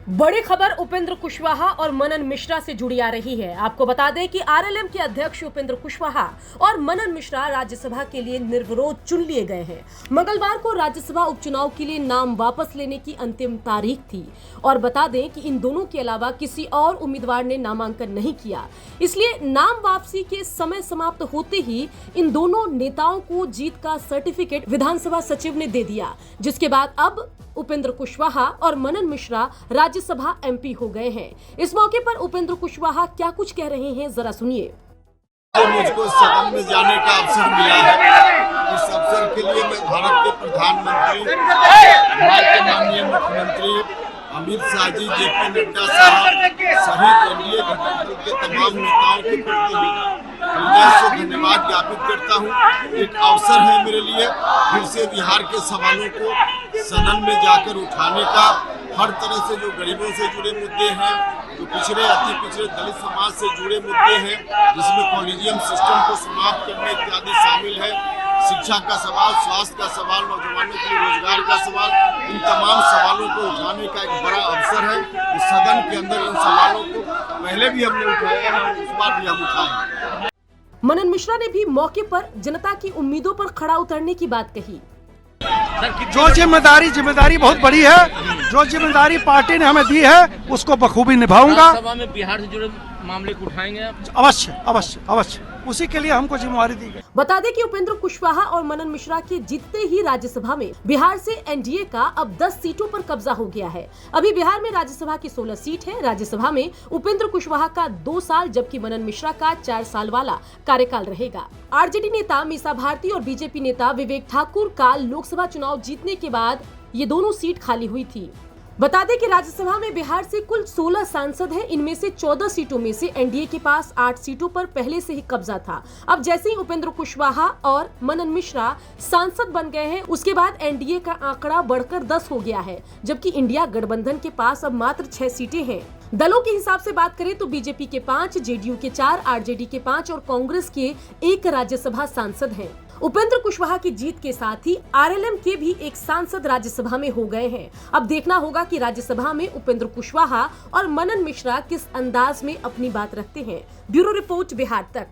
बड़ी खबर उपेंद्र कुशवाहा और मनन मिश्रा से जुड़ी आ रही है। आपको बता दें कि आरएलएम के अध्यक्ष उपेंद्र कुशवाहा और मनन मिश्रा राज्यसभा के लिए निर्विरोध चुन लिए गए हैं। मंगलवार को राज्यसभा उपचुनाव के लिए नाम वापस लेने की अंतिम तारीख थी और बता दें कि इन दोनों के अलावा किसी और उम्मीदवार ने नामांकन नहीं किया, इसलिए नाम वापसी के समय समाप्त होते ही इन दोनों नेताओं को जीत का सर्टिफिकेट विधानसभा सचिव ने दे दिया, जिसके बाद अब उपेंद्र कुशवाहा और मनन मिश्रा राज्यसभा एमपी हो गए हैं। इस मौके पर उपेंद्र कुशवाहा क्या कुछ कह रहे हैं, जरा सुनिए। मुझको सदन में जाने का अवसर मिला है। इस अवसर के लिए मैं भारत के प्रधानमंत्री, भारत के माननीय मुख्यमंत्री अमित शाह जी, जेपी नड्डा साहब सहित एनडीए घटक दल के तमाम नेताओं के प्रति हृदय से धन्यवाद ज्ञापित करता हूँ। एक अवसर है मेरे लिए फिर से बिहार के सवालों को सदन में जाकर उठाने का। हर तरह से जो गरीबों से जुड़े मुद्दे हैं, जो पिछड़े अति पिछड़े दलित समाज से जुड़े मुद्दे हैं, जिसमें कॉलेजियम सिस्टम को समाप्त करने इत्यादि शामिल है, शिक्षा का सवाल, स्वास्थ्य का सवाल, नौजवानों के लिए रोजगार का सवाल, इन तमाम सवालों को उठाने का एक बड़ा अवसर है। इस सदन के अंदर इन सवालों को पहले भी हमने उठाया है और इस बार भी हम उठाएंगे। मनन मिश्रा ने भी मौके पर जनता की उम्मीदों पर खड़ा उतरने की बात कही। जो जिम्मेदारी बहुत बड़ी है, जो जिम्मेदारी पार्टी ने हमें दी है उसको बखूबी निभाऊंगा। सभा में बिहार से जुड़े मामले को उठाएंगे आप? अवश्य, उसी के लिए हमको जिम्मेदारी दी गई। बता दें कि उपेंद्र कुशवाहा और मनन मिश्रा के जीतते ही राज्यसभा में बिहार से एनडीए का अब 10 सीटों पर कब्जा हो गया है। अभी बिहार में राज्यसभा की 16 सीट है। राज्यसभा में उपेंद्र कुशवाहा का 2 साल जबकि मनन मिश्रा का 4 साल वाला कार्यकाल रहेगा। आरजेडी नेता मीसा भारती और बीजेपी नेता विवेक ठाकुर का लोकसभा चुनाव जीतने के बाद ये दोनों सीट खाली हुई थी। बता दें कि राज्यसभा में बिहार से कुल 16 सांसद हैं। इनमें से 14 सीटों में से एनडीए के पास 8 सीटों पर पहले से ही कब्जा था। अब जैसे ही उपेंद्र कुशवाहा और मनन मिश्रा सांसद बन गए हैं, उसके बाद एनडीए का आंकड़ा बढ़कर 10 हो गया है, जबकि इंडिया गठबंधन के पास अब मात्र 6 सीटें हैं। दलों के हिसाब से बात करें तो बीजेपी के 5, जेडीयू के 4, आरजेडी के 5 और कांग्रेस के 1 राज्यसभा सांसद हैं। उपेंद्र कुशवाहा की जीत के साथ ही आरएलएम के भी 1 सांसद राज्यसभा में हो गए हैं। अब देखना होगा कि राज्यसभा में उपेंद्र कुशवाहा और मनन मिश्रा किस अंदाज में अपनी बात रखते हैं। ब्यूरो रिपोर्ट, बिहार तक।